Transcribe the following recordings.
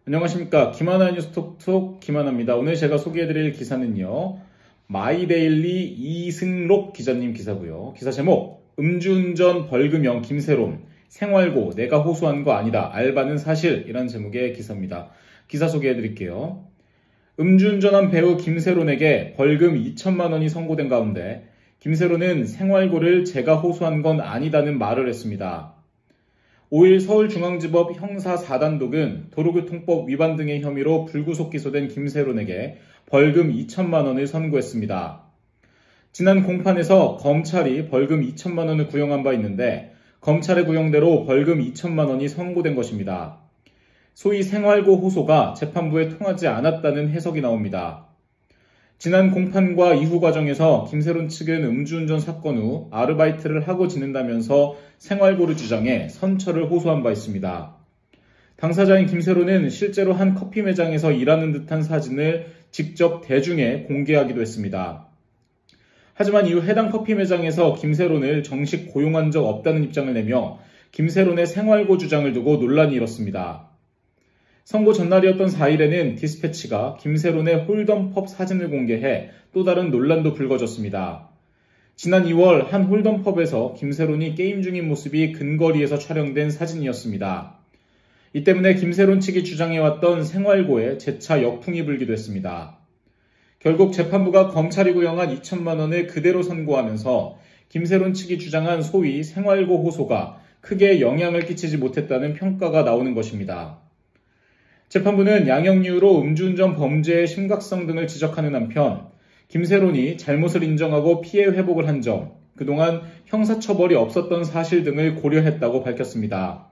안녕하십니까. 김하나 뉴스 톡톡 김하나입니다. 오늘 제가 소개해드릴 기사는요. 마이데일리 이승록 기자님 기사고요. 기사 제목 음주운전 벌금형 김새롬 생활고 내가 호소한 거 아니다. 알바는 사실 이란 제목의 기사입니다. 기사 소개해드릴게요. 음주운전한 배우 김새롬에게 벌금 2천만 원이 선고된 가운데 김새롬은 생활고를 제가 호소한 건 아니다는 말을 했습니다. 5일 서울중앙지법 형사 4단독은 도로교통법 위반 등의 혐의로 불구속 기소된 김새롬에게 벌금 2천만 원을 선고했습니다. 지난 공판에서 검찰이 벌금 2천만 원을 구형한 바 있는데 검찰의 구형대로 벌금 2천만 원이 선고된 것입니다. 소위 생활고 호소가 재판부에 통하지 않았다는 해석이 나옵니다. 지난 공판과 이후 과정에서 김새롬 측은 음주운전 사건 후 아르바이트를 하고 지낸다면서 생활고를 주장해 선처를 호소한 바 있습니다. 당사자인 김새롬은 실제로 한 커피 매장에서 일하는 듯한 사진을 직접 대중에 공개하기도 했습니다. 하지만 이후 해당 커피 매장에서 김새롬을 정식 고용한 적 없다는 입장을 내며 김새롬의 생활고 주장을 두고 논란이 일었습니다. 선고 전날이었던 4일에는 디스패치가 김새롬의 홀덤펍 사진을 공개해 또 다른 논란도 불거졌습니다. 지난 2월 한 홀덤펍에서 김새롬이 게임 중인 모습이 근거리에서 촬영된 사진이었습니다. 이 때문에 김새롬 측이 주장해왔던 생활고에 재차 역풍이 불기도 했습니다. 결국 재판부가 검찰이 구형한 2천만 원을 그대로 선고하면서 김새롬 측이 주장한 소위 생활고 호소가 크게 영향을 끼치지 못했다는 평가가 나오는 것입니다. 재판부는 양형이유로 음주운전 범죄의 심각성 등을 지적하는 한편 김새롬이 잘못을 인정하고 피해 회복을 한 점, 그동안 형사처벌이 없었던 사실 등을 고려했다고 밝혔습니다.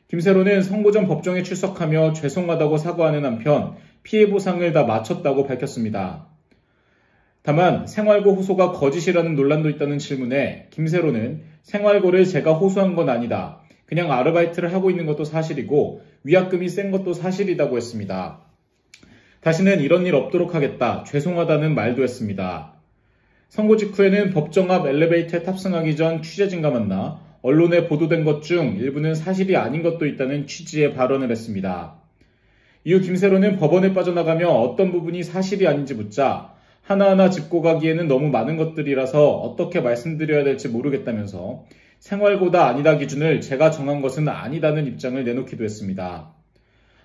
김새롬은 선고 전 법정에 출석하며 죄송하다고 사과하는 한편 피해 보상을 다 마쳤다고 밝혔습니다. 다만 생활고 호소가 거짓이라는 논란도 있다는 질문에 김새롬은 생활고를 제가 호소한 건 아니다. 그냥 아르바이트를 하고 있는 것도 사실이고 위약금이 센 것도 사실이라고 했습니다. 다시는 이런 일 없도록 하겠다. 죄송하다는 말도 했습니다. 선고 직후에는 법정 앞 엘리베이터에 탑승하기 전 취재진과 만나 언론에 보도된 것 중 일부는 사실이 아닌 것도 있다는 취지의 발언을 했습니다. 이후 김새롬은 법원에 빠져나가며 어떤 부분이 사실이 아닌지 묻자 하나하나 짚고 가기에는 너무 많은 것들이라서 어떻게 말씀드려야 될지 모르겠다면서 생활고다 아니다 기준을 제가 정한 것은 아니다는 입장을 내놓기도 했습니다.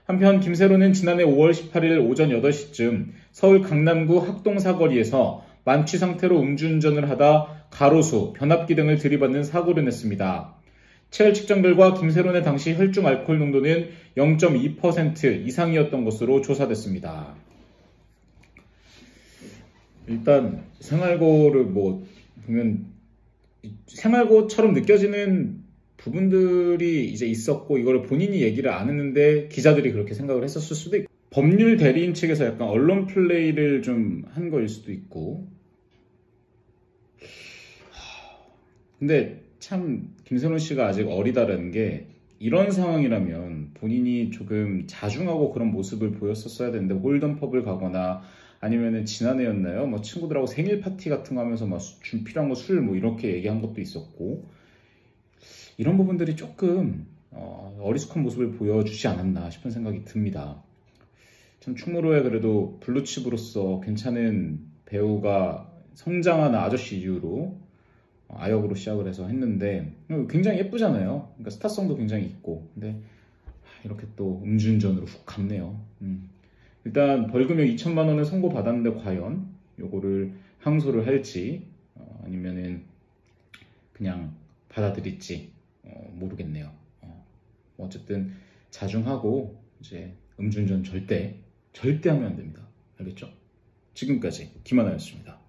한편 김새롬은 지난해 5월 18일 오전 8시쯤 서울 강남구 학동사거리에서 만취 상태로 음주운전을 하다 가로수, 변압기 등을 들이받는 사고를 냈습니다. 체열 측정 결과 김새롬의 당시 혈중 알코올 농도는 0.2% 이상이었던 것으로 조사됐습니다. 일단 생활고를 보면 생활고처럼 느껴지는 부분들이 이제 있었고 이거를 본인이 얘기를 안 했는데 기자들이 그렇게 생각을 했었을 수도 있고 법률 대리인 측에서 약간 언론 플레이를 좀 한 거일 수도 있고 근데 참 김새롬 씨가 아직 어리다라는 게 이런 상황이라면 본인이 조금 자중하고 그런 모습을 보였었어야 되는데 홀덤펍을 가거나 아니면은 지난해였나요? 친구들하고 생일 파티 같은 거 하면서 필요한 거 술 이렇게 얘기한 것도 있었고 이런 부분들이 조금 어리숙한 모습을 보여주지 않았나 싶은 생각이 듭니다. 참 충무로에 그래도 블루칩으로서 괜찮은 배우가 성장한 아저씨 이후로 아역으로 시작을 해서 했는데 굉장히 예쁘잖아요. 그러니까 스타성도 굉장히 있고 근데 이렇게 또 음주운전으로 훅 갔네요. 일단 벌금형 2천만 원을 선고받았는데 과연 요거를 항소를 할지 아니면은 그냥 받아들일지 모르겠네요. 어쨌든 자중하고 이제 음주운전 절대 하면 안 됩니다. 알겠죠? 지금까지 김하나였습니다.